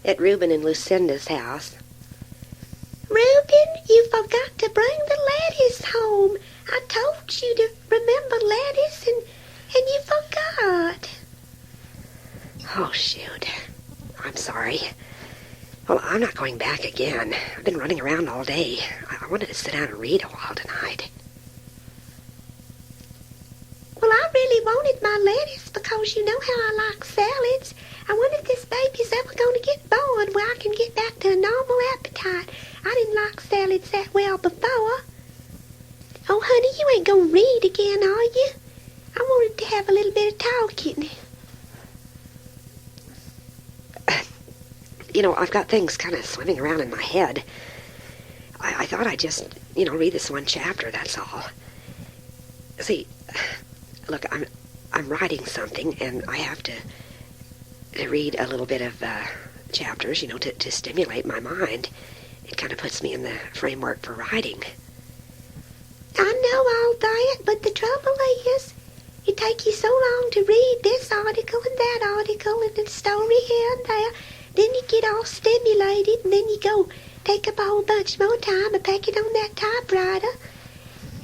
at Reuben and Lucinda's house. Reuben, you forgot to bring the lettuce home. I told you to remember lettuce, and you forgot. Oh, shoot. I'm sorry. Well, I'm not going back again. I've been running around all day. I wanted to sit down and read a while tonight. Well, I really wanted my lettuce because you know how I like salads. I wonder if this baby's ever going to get born where I can get back to a normal appetite. I didn't like salads that well before. Oh, honey, you ain't going to read again, are you? I wanted to have a little bit of talking. You know, I've got things kind of swimming around in my head. I thought I'd just, read this one chapter, that's all. See, look, I'm writing something, and I have to read a little bit of chapters, to stimulate my mind. It kind of puts me in the framework for writing. I know all that, but the trouble is, it takes you so long to read this article and that article and the story here and there. Then you get all stimulated, and then you go take up a whole bunch more time to pack it on that typewriter.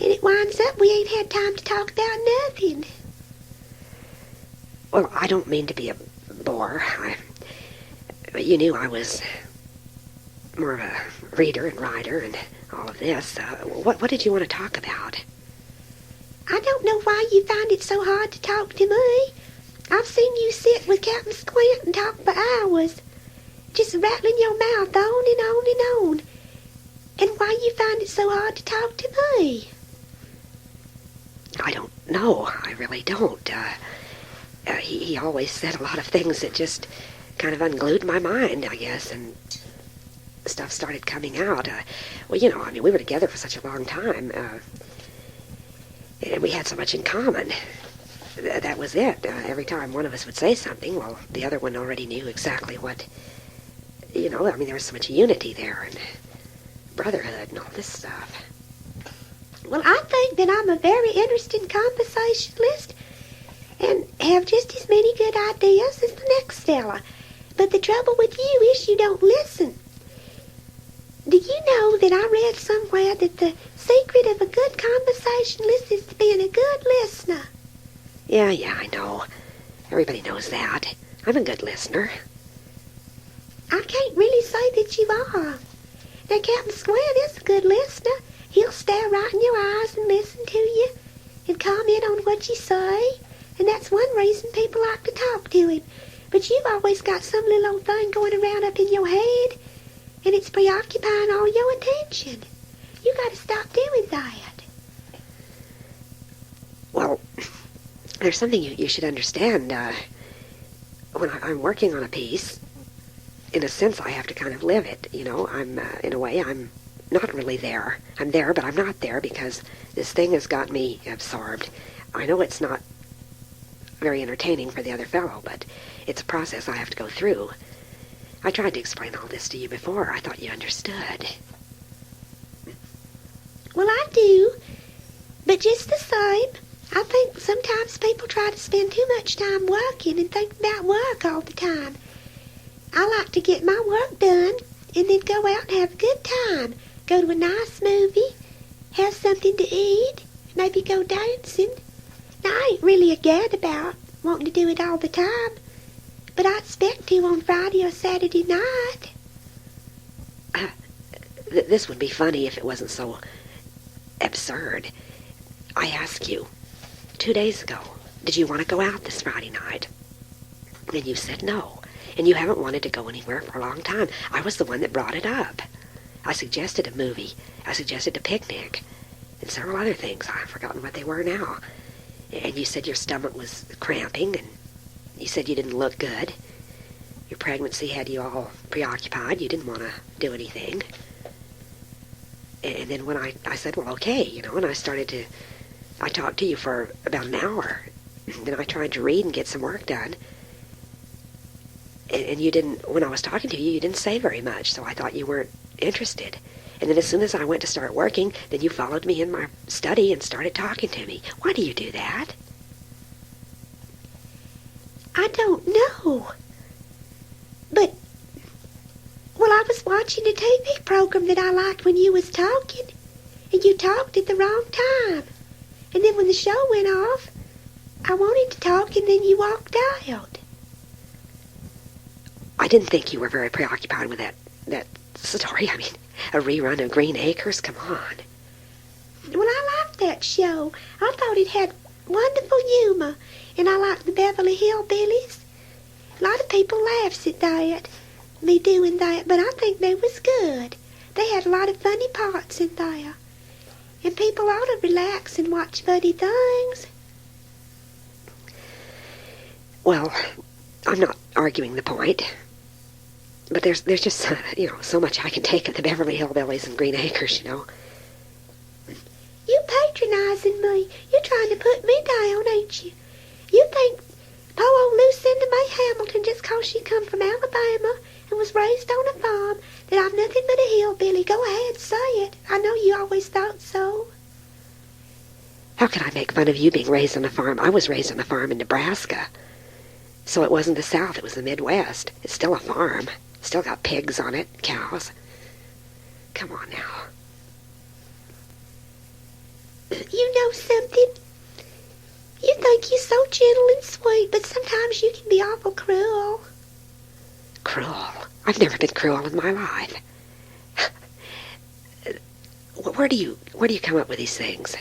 And it winds up we ain't had time to talk about nothing. Well, I don't mean to be a bore. You knew I was more of a reader and writer and all of this. What did you want to talk about? I don't know why you find it so hard to talk to me. I've seen you sit with Captain Squint and talk for hours, just rattling your mouth on and on and on. And why you find it so hard to talk to me? I don't know. I really don't. He always said a lot of things that just kind of unglued my mind, I guess, and stuff started coming out. We were together for such a long time, and we had so much in common. That was it. Every time one of us would say something, well, the other one already knew exactly what, there was so much unity there, and brotherhood and all this stuff. Well, I think that I'm a very interesting conversationalist and have just as many good ideas as the next fella. But the trouble with you is you don't listen. Do you know that I read somewhere that the secret of a good conversationalist is being a good listener? Yeah, I know. Everybody knows that. I'm a good listener. I can't really say that you are. Now, Captain Squint is a good listener. He'll stare right in your eyes and listen to you and comment on what you say. And that's one reason people like to talk to him. But you've always got some little old thing going around up in your head, and it's preoccupying all your attention. You got to stop doing that. Well, there's something you should understand. When I'm working on a piece, in a sense, I have to kind of live it. I'm, in a way, I'm not really there. I'm there, but I'm not there because this thing has got me absorbed. I know it's not very entertaining for the other fellow, but it's a process I have to go through. I tried to explain all this to you before. I thought you understood. Well, I do. But just the same, I think sometimes people try to spend too much time working and think about work all the time. I like to get my work done and then go out and have a good time. Go to a nice movie, have something to eat, maybe go dancing. Now, I ain't really a gad about wanting to do it all the time, but I expect to on Friday or Saturday night. This would be funny if it wasn't so absurd. I asked you 2 days ago, did you want to go out this Friday night? And you said no, and you haven't wanted to go anywhere for a long time. I was the one that brought it up. I suggested a movie. I suggested a picnic, and several other things. I've forgotten what they were now. And you said your stomach was cramping, and you said you didn't look good. Your pregnancy had you all preoccupied. You didn't want to do anything. And then when I said, well, okay, and I talked to you for about an hour. Then I tried to read and get some work done. And you didn't, when I was talking to you, you didn't say very much, so I thought you weren't interested. And then as soon as I went to start working, then you followed me in my study and started talking to me. Why do you do that? I don't know. But was watching a TV program that I liked when you was talking, and you talked at the wrong time. And then when the show went off, I wanted to talk, and then you walked out. I didn't think you were very preoccupied with that story. I mean, a rerun of Green Acres, come on. Well, I liked that show. I thought it had wonderful humor, and I liked the Beverly Hillbillies. A lot of people laughs at that, me doing that, but I think they was good. They had a lot of funny parts in there. And people ought to relax and watch funny things. Well, I'm not arguing the point. But there's just, so much I can take of the Beverly Hillbillies and Green Acres, You patronizing me. You're trying to put me down, ain't you? You think poor old Lucinda May Hamilton, just 'cause she come from Alabama and was raised on a farm, that I'm nothing but a hillbilly? Go ahead, say it. I know you always thought so. How can I make fun of you being raised on a farm? I was raised on a farm in Nebraska. So it wasn't the South, it was the Midwest. It's still a farm. Still got pigs on it, cows. Come on now. You know something? You think you're so gentle and sweet, but sometimes you can be awful cruel. Cruel? I've never been cruel in my life. Where do you come up with these things?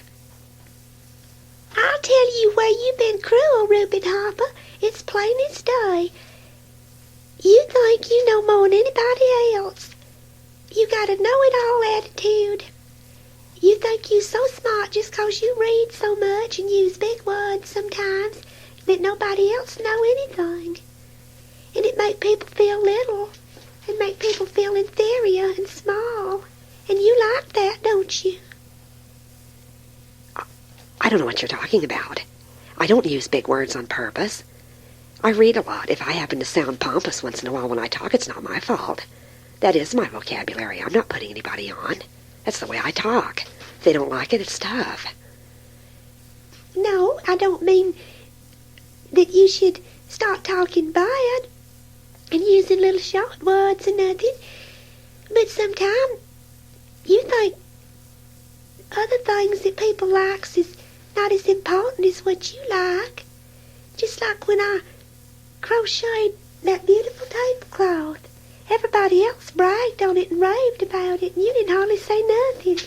I'll tell you where you've been cruel, Reuben Harper. It's plain as day. You think you know more than anybody else. You got a know-it-all attitude. You think you so smart just 'cause you read so much and use big words sometimes that nobody else know anything. And it make people feel little and make people feel inferior and small. And you like that, don't you? I don't know what you're talking about. I don't use big words on purpose. I read a lot. If I happen to sound pompous once in a while when I talk, it's not my fault. That is my vocabulary. I'm not putting anybody on. That's the way I talk. If they don't like it, it's tough. No, I don't mean that you should start talking bad and using little short words or nothing. But sometimes you think other things that people likes is not as important as what you like. Just like when I crocheted that beautiful tablecloth. Everybody else bragged on it and raved about it, and you didn't hardly say nothing.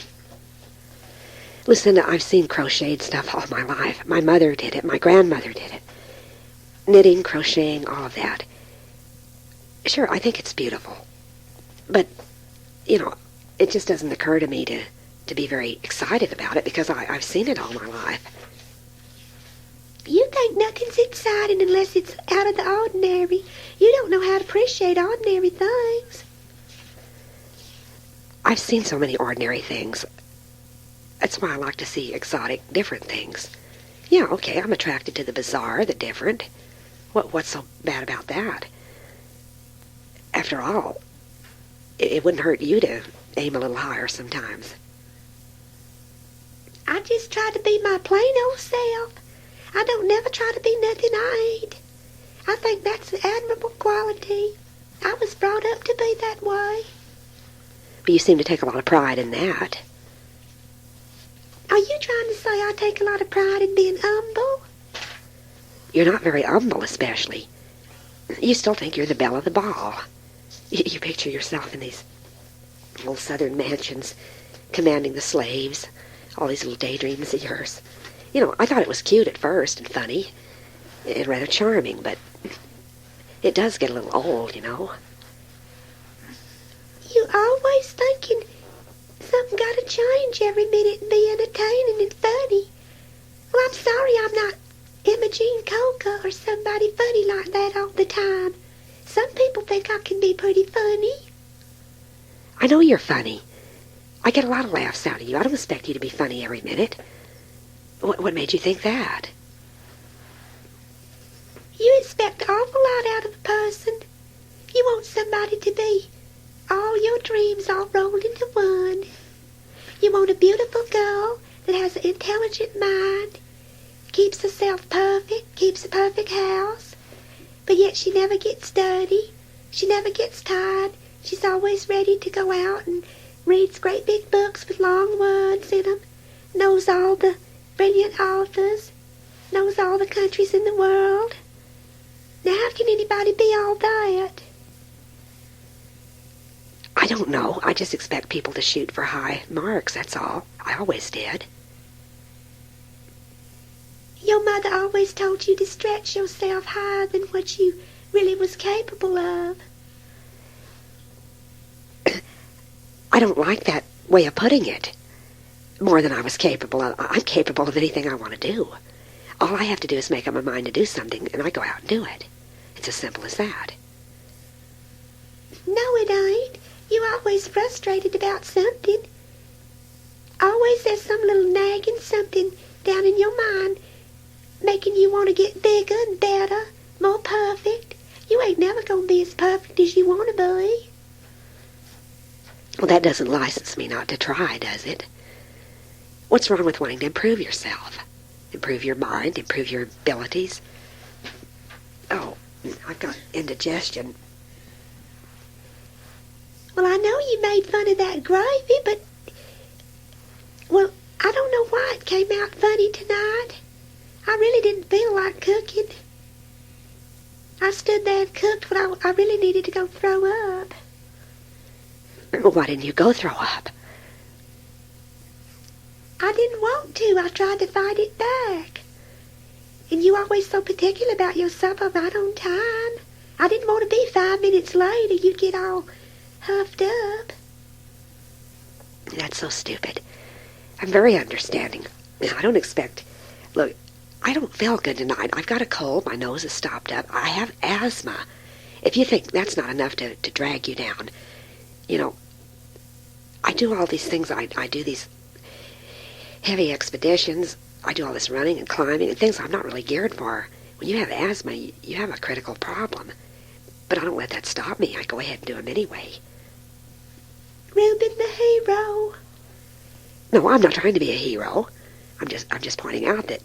Lucinda, I've seen crocheted stuff all my life. My mother did it. My grandmother did it. Knitting, crocheting, all of that. Sure, I think it's beautiful. But, it just doesn't occur to me to be very excited about it because I've seen it all my life. You think nothing's exciting unless it's out of the ordinary. You don't know how to appreciate ordinary things. I've seen so many ordinary things. That's why I like to see exotic, different things. Yeah, okay, I'm attracted to the bizarre, the different. What's so bad about that? After all, it wouldn't hurt you to aim a little higher sometimes. I just try to be my plain old self. I don't never try to be nothing I ain't. I think that's an admirable quality. I was brought up to be that way. But you seem to take a lot of pride in that. Are you trying to say I take a lot of pride in being humble? You're not very humble, especially. You still think you're the belle of the ball. You picture yourself in these little southern mansions, commanding the slaves, all these little daydreams of yours. I thought it was cute at first and funny and rather charming, but it does get a little old, You always thinking something got to change every minute and be entertaining and funny. Well, I'm sorry I'm not Imogene Coca or somebody funny like that all the time. Some people think I can be pretty funny. I know you're funny. I get a lot of laughs out of you. I don't expect you to be funny every minute. What made you think that? You expect an awful lot out of a person. You want somebody to be all your dreams all rolled into one. You want a beautiful girl that has an intelligent mind, keeps herself perfect, keeps a perfect house, but yet she never gets dirty, she never gets tired, She's always ready to go out and reads great big books with long words in 'em, knows all the brilliant authors, knows all the countries in the world. Now, how can anybody be all that? I don't know. I just expect people to shoot for high marks, that's all. I always did. Your mother always told you to stretch yourself higher than what you really was capable of. I don't like that way of putting it. More than I was capable of. I'm capable of anything I want to do. All I have to do is make up my mind to do something, and I go out and do it. It's as simple as that. No, it ain't. You're always frustrated about something. Always there's some little nagging something down in your mind making you want to get bigger and better, more perfect. You ain't never gonna be as perfect as you want to be. Well, that doesn't license me not to try, does it? What's wrong with wanting to improve yourself? Improve your mind, improve your abilities. Oh, I've got indigestion. Well, I know you made fun of that gravy, but... Well, I don't know why it came out funny tonight. I really didn't feel like cooking. I stood there and cooked when I really needed to go throw up. Well, why didn't you go throw up? I didn't want to. I tried to fight it back. And you always so particular about your supper right on time. I didn't want to be 5 minutes late or you'd get all huffed up. That's so stupid. I'm very understanding. I don't expect... Look, I don't feel good tonight. I've got a cold. My nose is stopped up. I have asthma. If you think that's not enough to drag you down, you know, I do all these things. I do these heavy expeditions. I do all this running and climbing and things I'm not really geared for. When you have asthma, you have a critical problem. But I don't let that stop me. I go ahead and do them anyway. Reuben the hero. No, I'm not trying to be a hero. I'm just pointing out that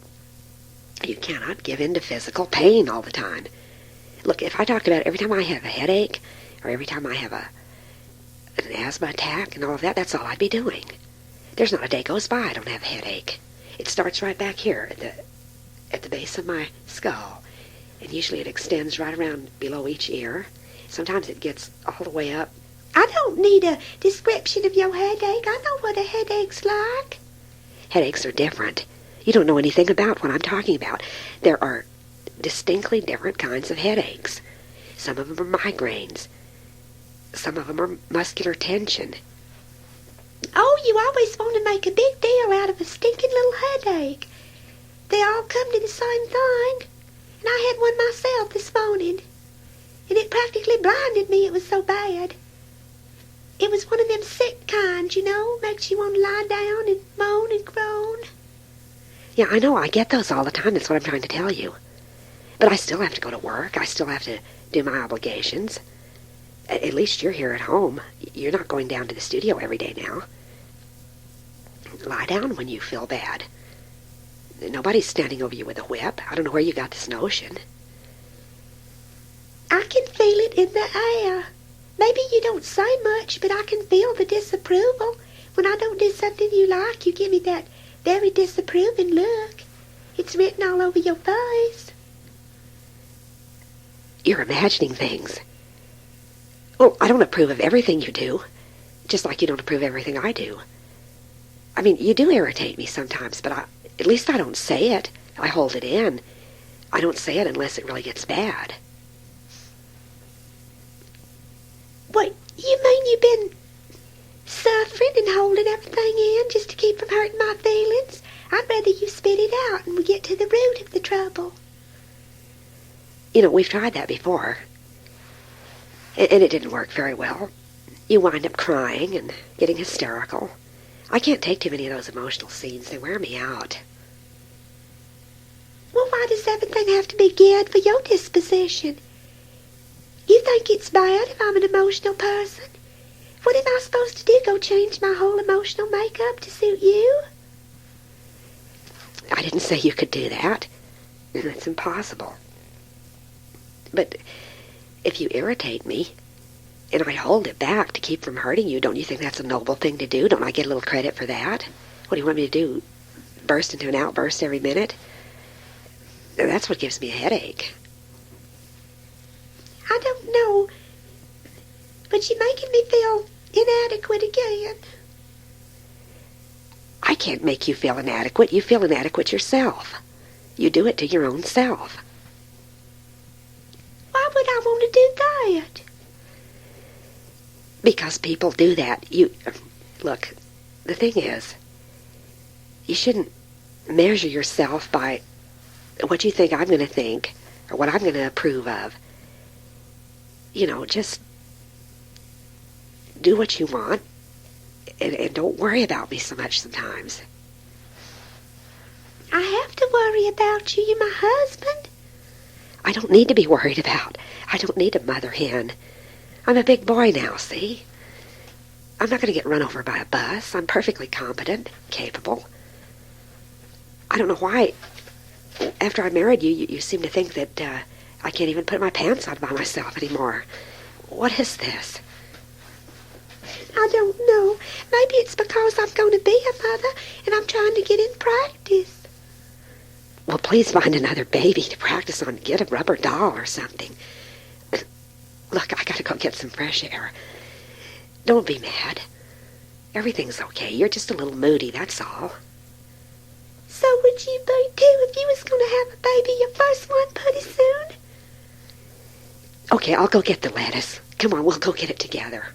you cannot give in to physical pain all the time. Look, if I talked about every time I have a headache or every time I have an asthma attack and all of that, that's all I'd be doing. There's not a day goes by I don't have a headache. It starts right back here at the base of my skull, and usually it extends right around below each ear. Sometimes it gets all the way up. I don't need a description of your headache. I know what a headache's like. Headaches are different. You don't know anything about what I'm talking about. There are distinctly different kinds of headaches. Some of them are migraines. Some of them are muscular tension. Oh, you always want to make a big deal out of a stinking little headache. They all come to the same thing. And I had one myself this morning. And it practically blinded me. It was so bad. It was one of them sick kinds, you know, makes you want to lie down and moan and groan. Yeah, I know. I get those all the time. That's what I'm trying to tell you. But I still have to go to work. I still have to do my obligations. At least you're here at home. You're not going down to the studio every day now. Lie down when you feel bad. Nobody's standing over you with a whip. I don't know where you got this notion. I can feel it in the air. Maybe you don't say much, but I can feel the disapproval. When I don't do something you like, you give me that very disapproving look. It's written all over your face. You're imagining things. Well, I don't approve of everything you do, just like you don't approve of everything I do. I mean, you do irritate me sometimes, but at least I don't say it. I hold it in. I don't say it unless it really gets bad. What, you mean you've been suffering and holding everything in just to keep from hurting my feelings? I'd rather you spit it out and we get to the root of the trouble. You know, we've tried that before. And it didn't work very well. You wind up crying and getting hysterical. I can't take too many of those emotional scenes. They wear me out. Well, why does everything have to be geared for your disposition? You think it's bad if I'm an emotional person? What am I supposed to do, go change my whole emotional makeup to suit you? I didn't say you could do that. It's impossible. But if you irritate me, And I hold it back to keep from hurting you. Don't you think that's a noble thing to do? Don't I get a little credit for that? What do you want me to do? Burst into an outburst every minute? That's what gives me a headache. I don't know, but you're making me feel inadequate again. I can't make you feel inadequate. You feel inadequate yourself. You do it to your own self. Why would I want to do that? Because people do that. Look, the thing is, you shouldn't measure yourself by what you think I'm going to think or what I'm going to approve of. Just do what you want and don't worry about me so much sometimes. I have to worry about you. You're my husband. I don't need to be worried about. I don't need a mother hen. I'm a big boy now, see? I'm not going to get run over by a bus. I'm perfectly competent, capable. I don't know why, after I married you, you seem to think that I can't even put my pants on by myself anymore. What is this? I don't know. Maybe it's because I'm going to be a mother and I'm trying to get in practice. Well, please find another baby to practice on. Get a rubber doll or something. Look, I gotta go get some fresh air. Don't be mad. Everything's okay. You're just a little moody, that's all. So would you be too if you was going to have a baby, your first one, pretty soon? Okay, I'll go get the lettuce. Come on, we'll go get it together.